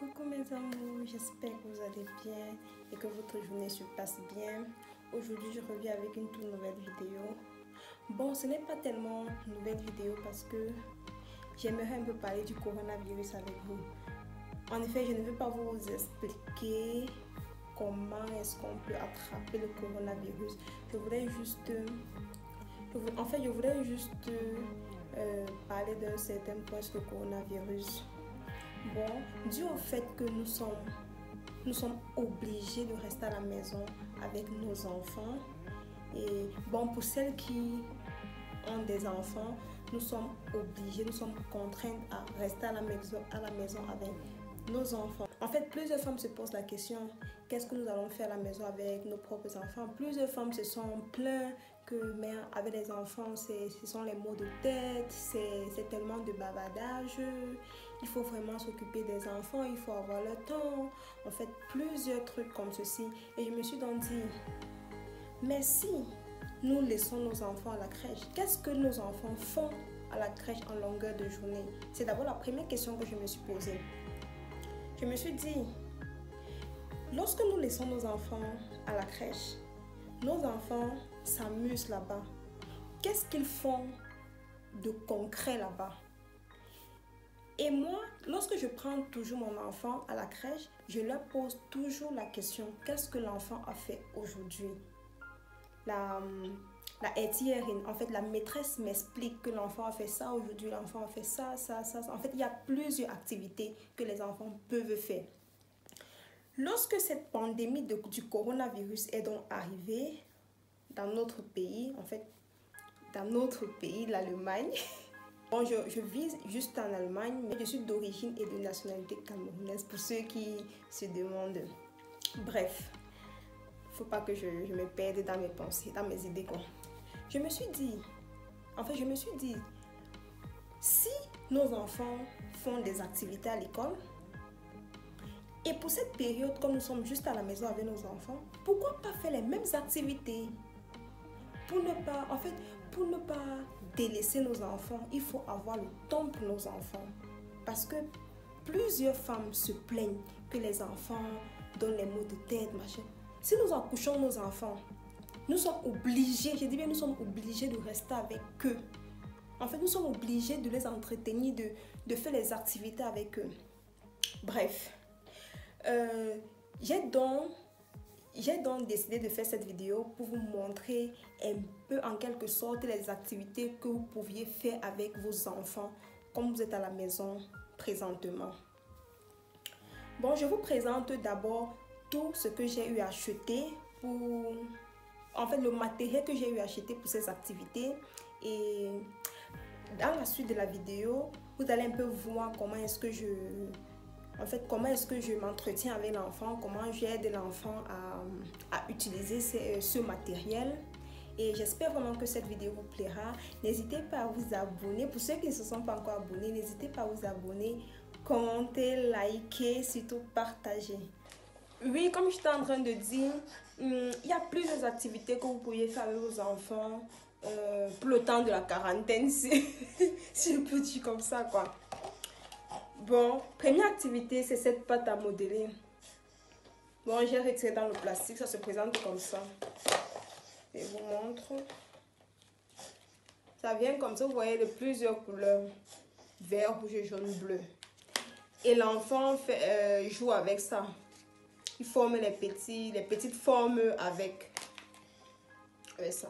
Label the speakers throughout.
Speaker 1: Coucou mes amours, j'espère que vous allez bien et que votre journée se passe bien. Aujourd'hui, je reviens avec une toute nouvelle vidéo. Bon, ce n'est pas tellement une nouvelle vidéo parce que j'aimerais un peu parler du coronavirus avec vous. En effet, je ne veux pas vous expliquer comment est-ce qu'on peut attraper le coronavirus. Je voudrais juste parler d'un certain point sur le coronavirus. Bon, dû au fait que nous sommes obligés de rester à la maison avec nos enfants. Et bon, pour celles qui ont des enfants, nous sommes obligés, nous sommes contraints à rester à la maison avec nos enfants. En fait, plusieurs femmes se posent la question, qu'est-ce que nous allons faire à la maison avec nos propres enfants? Plusieurs femmes se sont plaintes que mais avec les enfants, ce sont les maux de tête, c'est tellement de bavardage, il faut vraiment s'occuper des enfants, il faut avoir le temps. En fait, plusieurs trucs comme ceci. Et je me suis donc dit, mais si nous laissons nos enfants à la crèche, qu'est-ce que nos enfants font à la crèche en longueur de journée? C'est d'abord la première question que je me suis posée. Je me suis dit, lorsque nous laissons nos enfants à la crèche, nos enfants s'amusent là-bas. Qu'est-ce qu'ils font de concret là-bas? Et moi, lorsque je prends toujours mon enfant à la crèche, je leur pose toujours la question, qu'est-ce que l'enfant a fait aujourd'hui? La étienne, en fait, la maîtresse m'explique que l'enfant a fait ça aujourd'hui, l'enfant a fait ça. En fait, il y a plusieurs activités que les enfants peuvent faire. Lorsque cette pandémie du coronavirus est donc arrivée dans notre pays, en fait, dans notre pays, l'Allemagne, bon, je vis juste en Allemagne, mais je suis d'origine et de nationalité camerounaise, pour ceux qui se demandent. Bref, il ne faut pas que je me perde dans mes pensées, dans mes idées, quoi. Je me suis dit, si nos enfants font des activités à l'école, et pour cette période, comme nous sommes juste à la maison avec nos enfants, pourquoi pas faire les mêmes activités? Pour ne pas délaisser nos enfants, il faut avoir le temps pour nos enfants. Parce que plusieurs femmes se plaignent que les enfants donnent les maux de tête, machin. Si nous accouchons nos enfants, nous sommes obligés, je dis bien nous sommes obligés de rester avec eux. En fait, nous sommes obligés de les entretenir, de faire les activités avec eux. Bref, j'ai donc décidé de faire cette vidéo pour vous montrer un peu en quelque sorte les activités que vous pouviez faire avec vos enfants comme vous êtes à la maison présentement. Bon, je vous présente d'abord tout ce que j'ai eu à acheter pour... En fait, le matériel que j'ai eu à acheter pour ces activités. Et dans la suite de la vidéo, vous allez un peu voir comment est-ce que je m'entretiens avec l'enfant, comment j'aide l'enfant à utiliser ce matériel. Et j'espère vraiment que cette vidéo vous plaira. N'hésitez pas à vous abonner. Pour ceux qui ne se sont pas encore abonnés, n'hésitez pas à vous abonner, commenter, liker, surtout partager. Oui, comme j'étais en train de dire, il y a plusieurs activités que vous pourriez faire avec vos enfants pour le temps de la quarantaine, si je peux dire comme ça, quoi. Bon, première activité, c'est cette pâte à modeler. Bon, j'ai retiré dans le plastique, ça se présente comme ça. Je vous montre. Ça vient comme ça, vous voyez, de plusieurs couleurs. Vert, rouge, jaune, bleu. Et l'enfant joue avec ça. Il forme les petites formes avec ça.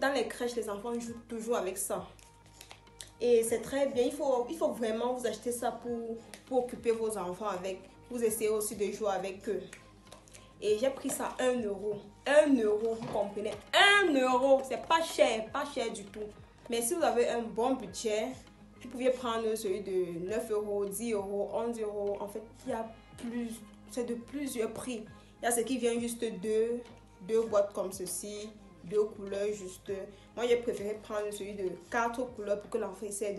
Speaker 1: Dans les crèches, les enfants jouent toujours avec ça. Et c'est très bien. Il faut vraiment vous acheter ça pour occuper vos enfants avec. Vous essayez aussi de jouer avec eux. Et j'ai pris ça 1 €. 1 €, vous comprenez? 1 €, c'est pas cher du tout. Mais si vous avez un bon budget, vous pouviez prendre celui de 9 €, 10 €, 11 €. En fait, c'est de plusieurs prix. Il y a ce qui vient juste deux boîtes comme ceci, 2 couleurs juste. Moi, j'ai préféré prendre celui de 4 couleurs pour que l'enfant essaie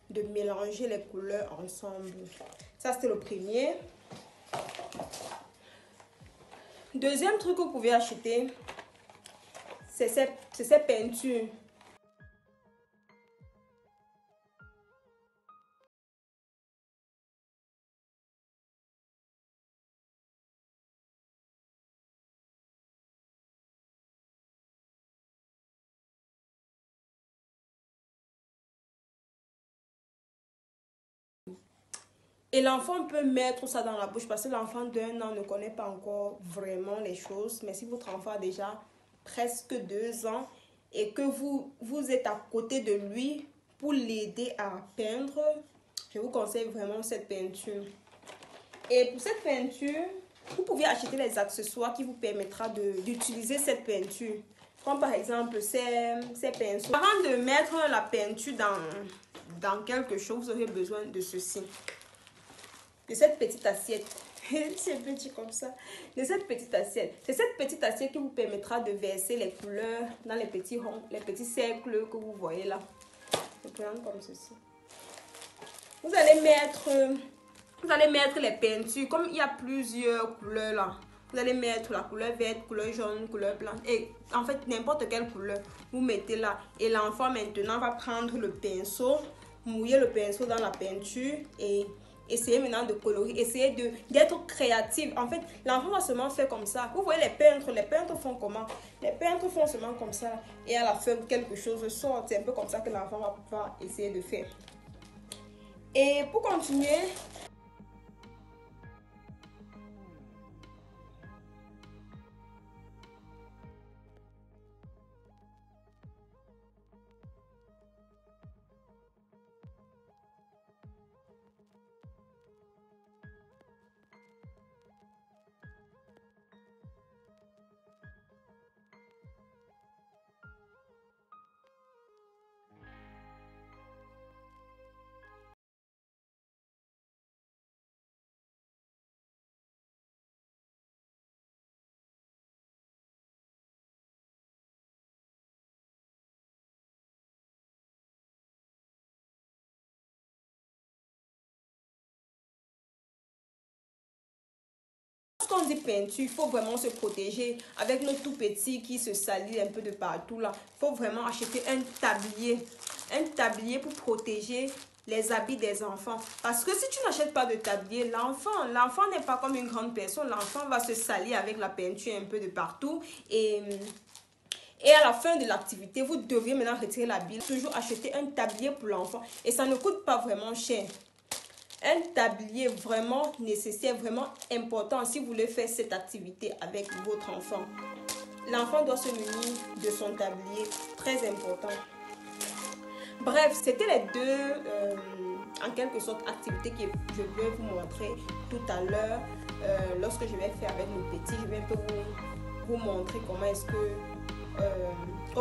Speaker 1: de mélanger les couleurs ensemble. Ça, c'était le premier. Deuxième truc que vous pouvez acheter, c'est ces peintures. Et l'enfant peut mettre ça dans la bouche parce que l'enfant d'1 an ne connaît pas encore vraiment les choses. Mais si votre enfant a déjà presque 2 ans et que vous êtes à côté de lui pour l'aider à peindre, je vous conseille vraiment cette peinture. Et pour cette peinture, vous pouvez acheter les accessoires qui vous permettra d'utiliser cette peinture. Comme par exemple ces pinceaux. Avant de mettre la peinture dans quelque chose, vous aurez besoin de ceci. De cette petite assiette. C'est petit comme ça. De cette petite assiette. C'est cette petite assiette qui vous permettra de verser les couleurs dans les petits ronds, les petits cercles que vous voyez là. Je vais prendre comme ceci. Vous allez mettre les peintures. Comme il y a plusieurs couleurs là. Vous allez mettre la couleur verte, couleur jaune, couleur blanche. Et en fait, n'importe quelle couleur, vous mettez là. Et l'enfant maintenant va prendre le pinceau, mouiller le pinceau dans la peinture et essayer maintenant de colorer, essayer d'être créatif. En fait, l'enfant va seulement faire comme ça. Vous voyez les peintres font comment? Les peintres font seulement comme ça. Et à la fin, quelque chose sort. C'est un peu comme ça que l'enfant va pouvoir essayer de faire. Et pour continuer, lorsqu'on dit peinture, il faut vraiment se protéger. Avec nos tout petits qui se salissent un peu de partout là, il faut vraiment acheter un tablier. Un tablier pour protéger les habits des enfants. Parce que si tu n'achètes pas de tablier, l'enfant n'est pas comme une grande personne. L'enfant va se salir avec la peinture un peu de partout. Et à la fin de l'activité, vous devez maintenant retirer l'habit. Toujours acheter un tablier pour l'enfant. Et ça ne coûte pas vraiment cher. Un tablier vraiment nécessaire, vraiment important si vous voulez faire cette activité avec votre enfant. L'enfant doit se munir de son tablier, très important. Bref, c'était les deux, en quelque sorte, activités que je vais vous montrer tout à l'heure. Lorsque je vais faire avec le petit, je vais un peu vous montrer comment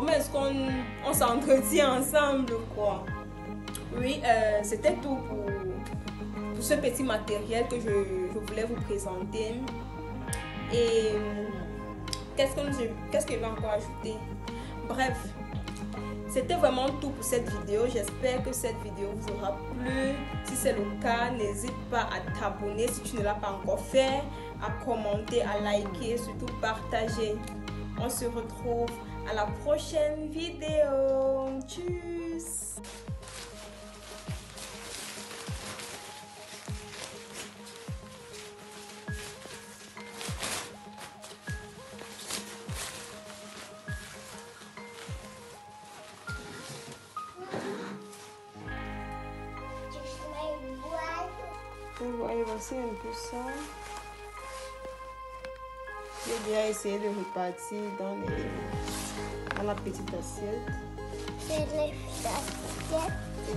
Speaker 1: est-ce qu'on s'entretient ensemble, quoi. Oui, c'était tout pour ce petit matériel que je voulais vous présenter. Et qu'est-ce que je vais encore ajouter? Bref, c'était vraiment tout pour cette vidéo. J'espère que cette vidéo vous aura plu. Si c'est le cas, n'hésite pas à t'abonner si tu ne l'as pas encore fait, à commenter, à liker, surtout partager. On se retrouve à la prochaine vidéo. Tchuss! Vous voyez aussi un peu ça. J'ai déjà essayé de repartir dans la petite assiette. Et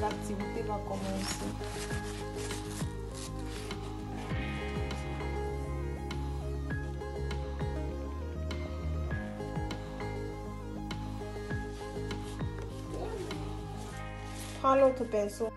Speaker 1: l'activité va commencer. Prends l'autre pinceau.